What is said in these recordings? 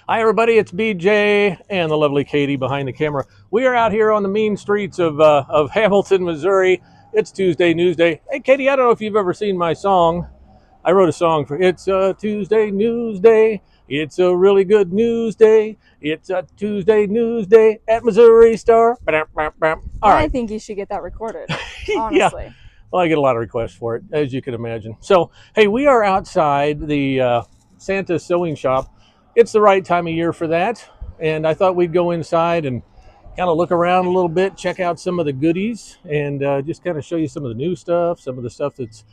Hi, everybody. It's BJ and the lovely Katie behind the camera. We are out here on the mean streets of Hamilton, Missouri. It's Tuesday, Newsday. Hey, Katie, I don't know if you've ever seen my song. I wrote a song for It's a Tuesday, Newsday. It's a really good news day. It's a Tuesday, Newsday at Missouri Star. All I right. think you should get that recorded, Yeah. honestly. Well, I get a lot of requests for it, as you can imagine. So, hey, we are outside the Santa sewing shop. It's the right time of year for that. And I thought we'd go inside and kind of look around a little bit, check out some of the goodies, and just kind of show you some of the new stuff, some of the stuff that's,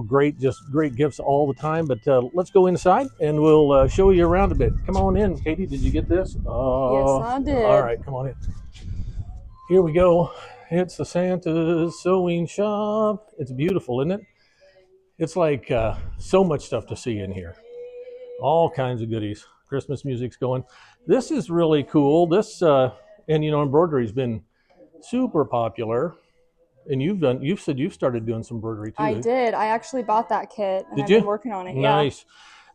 great, just great gifts all the time. But let's go inside and we'll show you around a bit. Come on in, Katie. Did you get this? Yes, I All did. right, come on in. Here we go. It's the Santa sewing shop. It's beautiful, isn't it? It's like so much stuff to see in here. All kinds of goodies. Christmas music's going. This is really cool. And embroidery's been super popular. And you've said you've started doing some embroidery I too. did. I actually bought that kit and Did I've been you? working on it. Yeah. Nice.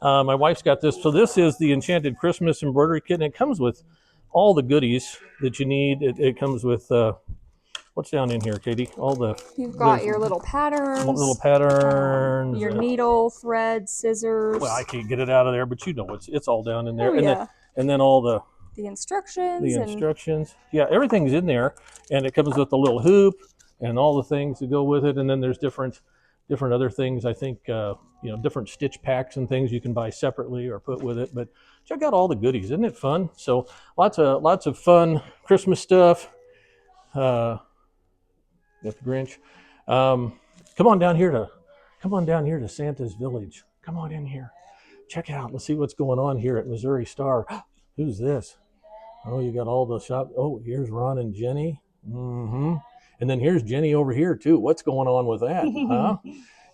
My wife's got this. So this is the Enchanted Christmas embroidery kit, and it comes with all the goodies that you need. It comes with what's down in here, Katie? All the You've got there's your little little patterns, patterns. your needle, thread, scissors. Well, I can't get it out of there, but it's all down in there, Oh, yeah. and then all The the instructions and instructions. Yeah, everything's in there, and it comes with a little hoop and all the things that go with it. And then there's different other things. I think different stitch packs and things you can buy separately or put with it. But check out all the goodies. Isn't it fun? So lots of fun Christmas stuff. Got the Grinch. Um, come on down here to Santa's Village. Come on in here. Check it out. Let's see what's going on here at Missouri Star. Who's this? Oh, you got all the shop. Oh, here's Ron and Jenny. Mm-hmm. And then here's Jenny over here too. What's going on with that? Huh?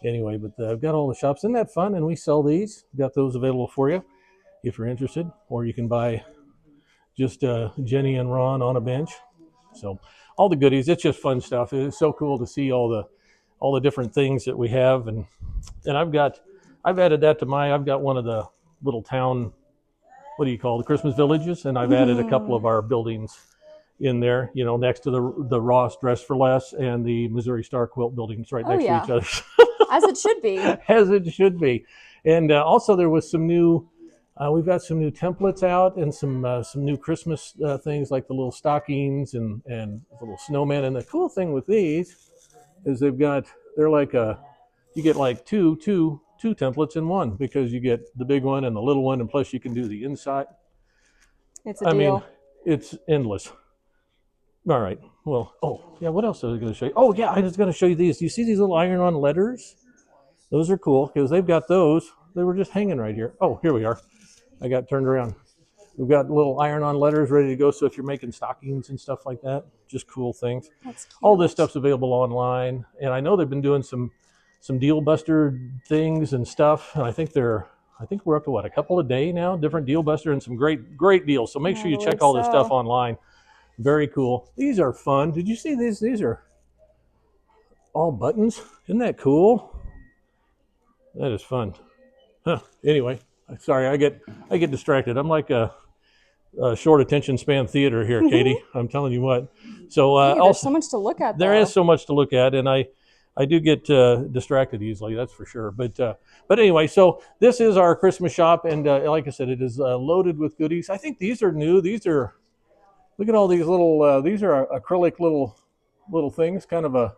Anyway, but I've got all the shops. Isn't that fun? And we sell these. Got those available for you if you're interested, or you can buy just Jenny and Ron on a bench. So all the goodies. It's just fun stuff. It's so cool to see all the different things that we have, and I've added that to I've got one of the little town, what do you call the Christmas villages, and I've added a couple of our buildings in there, next to the Ross Dress for Less and the Missouri Star Quilt buildings right oh, next to yeah, each other. as it should be. As it should be. And also there was some new we've got some new templates out and some new Christmas things like the little stockings and the little snowman. And the cool thing with these is they're like you get like two templates in one, because you get the big one and the little one, and plus you can do the inside. It's a I mean, deal. it's endless. All right. Well, oh yeah. What else was I going to show you? Oh yeah, I was going to show you these. You see these little iron-on letters? Those are cool because they've got those. They were just hanging right here. Oh, here we are. I got turned around. We've got little iron-on letters ready to go. So if you're making stockings and stuff like that, just cool things. That's cute. All this stuff's available online, and I know they've been doing some deal buster things and stuff. And I think we're up to what, a couple a day now, different deal buster and some great deals. So make sure you check all this stuff online. Very cool. These are fun. Did you see these? These are all buttons. Isn't that cool? That is fun. Huh. Anyway, sorry, I get distracted. I'm like a short attention span theater here, Katie. I'm telling you what. So Hey, there's so much to look at, there though. is so much to look at, and I do get distracted easily. That's for sure. But anyway, so this is our Christmas shop, and like I said, it is loaded with goodies. I think these are new. Look at all these little. These are acrylic little things. Kind of I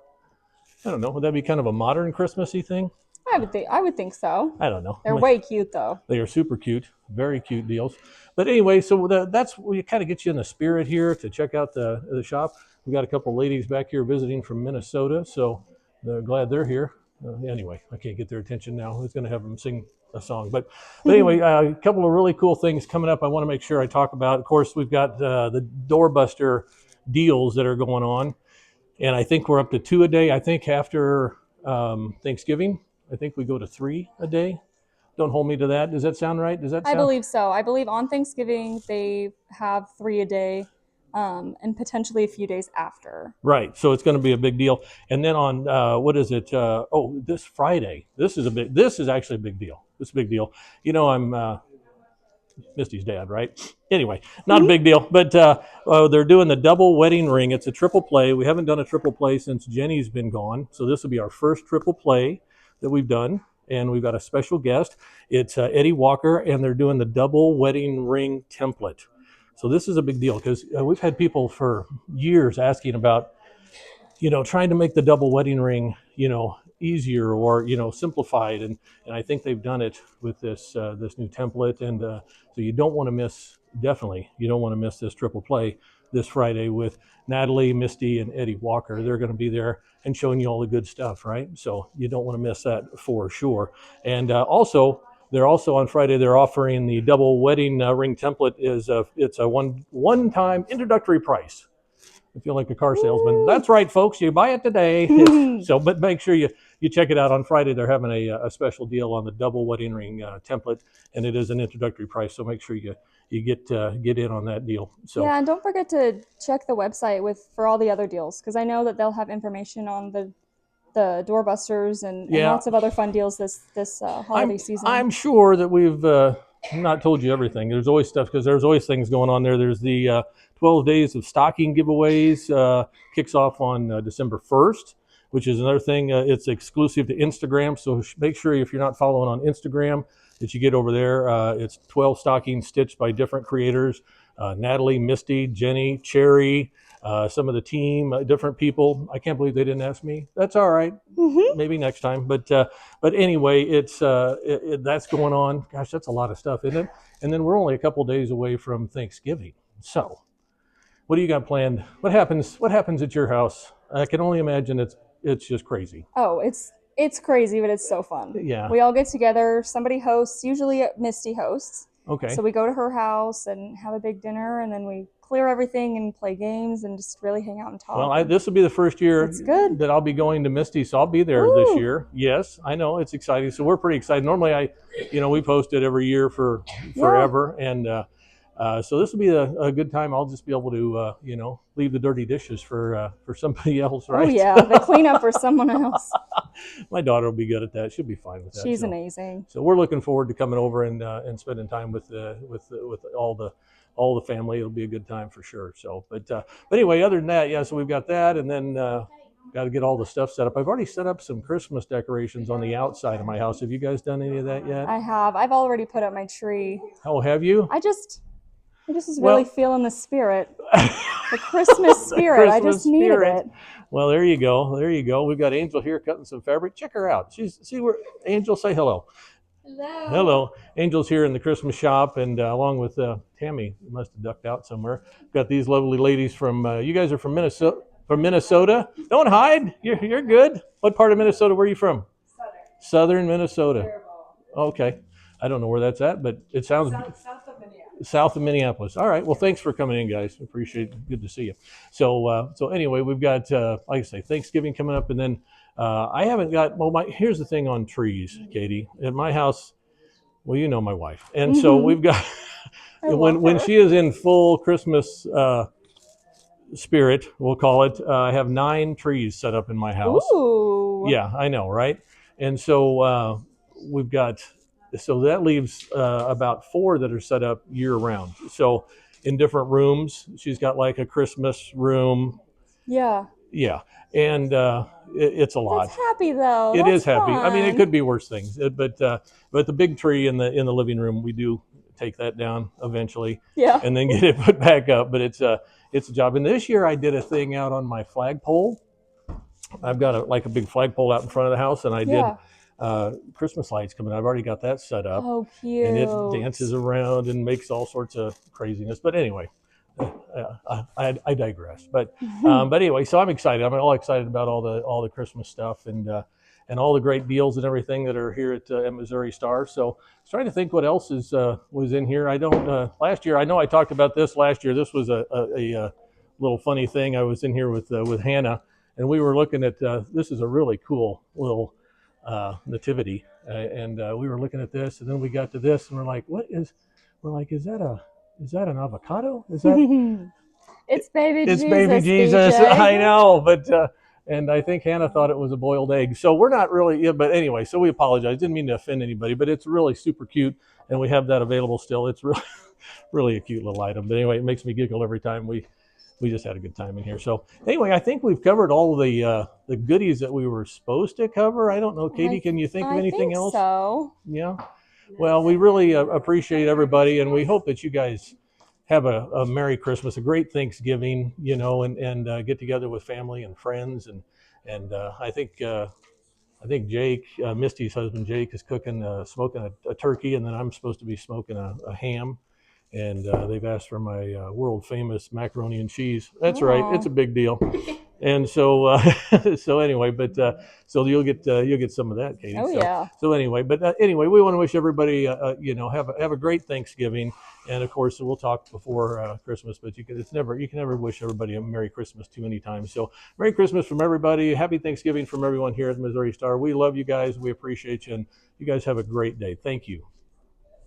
don't know. Would that be kind of a modern Christmassy thing? I would think so. I don't know. They're way cute, though. They are super cute, very cute deals. But anyway, so that's we kind of get you in the spirit here to check out the shop. We got a couple of ladies back here visiting from Minnesota, so they're glad they're here. Anyway, I can't get their attention now. Who's going to have them sing a song? But anyway, a couple of really cool things coming up. I want to make sure I talk about. Of course, we've got the doorbuster deals that are going on, and I think we're up to 2 a day. I think after Thanksgiving, I think we go to 3 a day. Don't hold me to that. Does that sound right? I believe so. I believe on Thanksgiving they have 3 a day, and potentially a few days after. Right. So it's going to be a big deal. And then on what is it? This Friday. This is actually a big deal. This is a big deal. I'm Misty's dad, right? Anyway, not a big deal. But they're doing the double wedding ring. It's a triple play. We haven't done a triple play since Jenny's been gone, so this will be our first triple play that we've done. And we've got a special guest. It's Eddie Walker, and they're doing the double wedding ring template. So this is a big deal because we've had people for years asking about, trying to make the double wedding ring, easier or simplified, and I think they've done it with this new template, and so you don't want to miss. Definitely, you don't want to miss this triple play this Friday with Natalie, Misty, and Eddie Walker. They're going to be there and showing you all the good stuff, right? So you don't want to miss that for sure. And also, they're also on Friday. They're offering the double wedding ring template. It's a one-time introductory price. I feel like a car salesman. Ooh. That's right, folks. You buy it today. But make sure you check it out on Friday. They're having a special deal on the double wedding ring template, and it is an introductory price. So make sure you get in on that deal. So yeah, and don't forget to check the website for all the other deals, because I know that they'll have information on the doorbusters and lots of other fun deals this holiday season. I'm sure that we've not told you everything. There's always stuff because there's always things going on there. There's the 12 days of stocking giveaways, kicks off on December 1st, which is another thing. It's exclusive to Instagram, so make sure if you're not following on Instagram that you get over there. It's 12 stockings stitched by different creators, Natalie, Misty, Jenny, Cherry, some of the team, different people. I can't believe they didn't ask me. That's all right. Mm-hmm. Maybe next time. But anyway, it's that's going on. Gosh, that's a lot of stuff, isn't it? And then we're only a couple days away from Thanksgiving. So what do you got planned? What happens at your house? I can only imagine it's just crazy. Oh, it's crazy, but it's so fun. Yeah. We all get together. Somebody hosts. Usually Misty hosts. Okay. So we go to her house and have a big dinner, and then we clear everything and play games and just really hang out and talk. Well, this will be the first year that I'll be going to Misty, so I'll be there this year. Yes, I know, it's exciting. So we're pretty excited. Normally, we post it every year for forever, and so this will be a good time. I'll just be able to, leave the dirty dishes for somebody else, right? Oh yeah, the cleanup for someone else. My daughter will be good at that. She'll be fine with that. She's amazing. So we're looking forward to coming over and spending time with all the family. It'll be a good time for sure. So, but anyway, other than that, yeah. So we've got that, and then got to get all the stuff set up. I've already set up some Christmas decorations on the outside of my house. Have you guys done any of that yet? I have. I've already put up my tree. Oh, have you? I just was really feeling the spirit, the Christmas spirit. I just needed it. Well, there you go. There you go. We've got Angel here cutting some fabric. Check her out. Angel, say hello. Hello. Hello. Angel's here in the Christmas shop, and along with Tammy, must have ducked out somewhere. Got these lovely ladies from. You guys are from Minnesota. From Minnesota. Don't hide. You're good. What part of Minnesota were you from? Southern Minnesota. Terrible. Okay. I don't know where that's at, but it sounds south of Minneapolis. South of Minneapolis. All right. Well, thanks for coming in, guys. Appreciate it. Good to see you. So anyway, we've got like I say, Thanksgiving coming up, and then I haven't got. Well, here's the thing on trees, Katie. At my house, well, you know my wife, and so we've got when she is in full Christmas spirit, we'll call it. I have 9 trees set up in my house. Ooh. Yeah, I know, right? And so we've got. So that leaves about 4 that are set up year round. So in different rooms, she's got like a Christmas room. Yeah. Yeah. And it's a lot. It's happy though. It That's is happy. fun. I mean, it could be worse things, but the big tree in the living room, we do take that down eventually. Yeah. And then get it put back up. But it's a job. And this year I did a thing out on my flagpole. I've got a big flagpole out in front of the house, and I did Christmas lights coming. I've already got that set up. Oh, cute. And it dances around and makes all sorts of craziness. But anyway, I digress. But anyway, so I'm excited. I'm all excited about all the Christmas stuff and all the great deals and everything that are here at Missouri Star. So I was trying to think what else was in here. I don't. Last year, I know I talked about this last year. This was a little funny thing. I was in here with Hannah, and we were looking at. This is a really cool little nativity, and we were looking at this, and then we got to this, and we're like, is that an avocado? Is that It's baby Jesus. It's baby Jesus. DJ. I know, but And I think Hannah thought it was a boiled egg. So we're not really, yeah, but anyway, so we apologize. Didn't mean to offend anybody, but it's really super cute. And we have that available still. It's really, really a cute little item. But anyway, it makes me giggle every time we just had a good time in here. So anyway, I think we've covered all the goodies that we were supposed to cover. I don't know, Katie, can you think of anything else? So. Yeah. Well, we really appreciate everybody, and we hope that you guys have a Merry Christmas, a great Thanksgiving, and get together with family and friends, and I think Jake, Misty's husband Jake, is smoking a turkey, and then I'm supposed to be smoking a ham. And they've asked for my world famous macaroni and cheese. That's right, it's a big deal. And so, so anyway, but so you'll get some of that, Katie. Oh yeah. So anyway, but anyway, we want to wish everybody, have a great Thanksgiving, and of course we'll talk before Christmas. But you can never wish everybody a Merry Christmas too many times. So Merry Christmas from everybody. Happy Thanksgiving from everyone here at the Missouri Star. We love you guys. We appreciate you, and you guys have a great day. Thank you.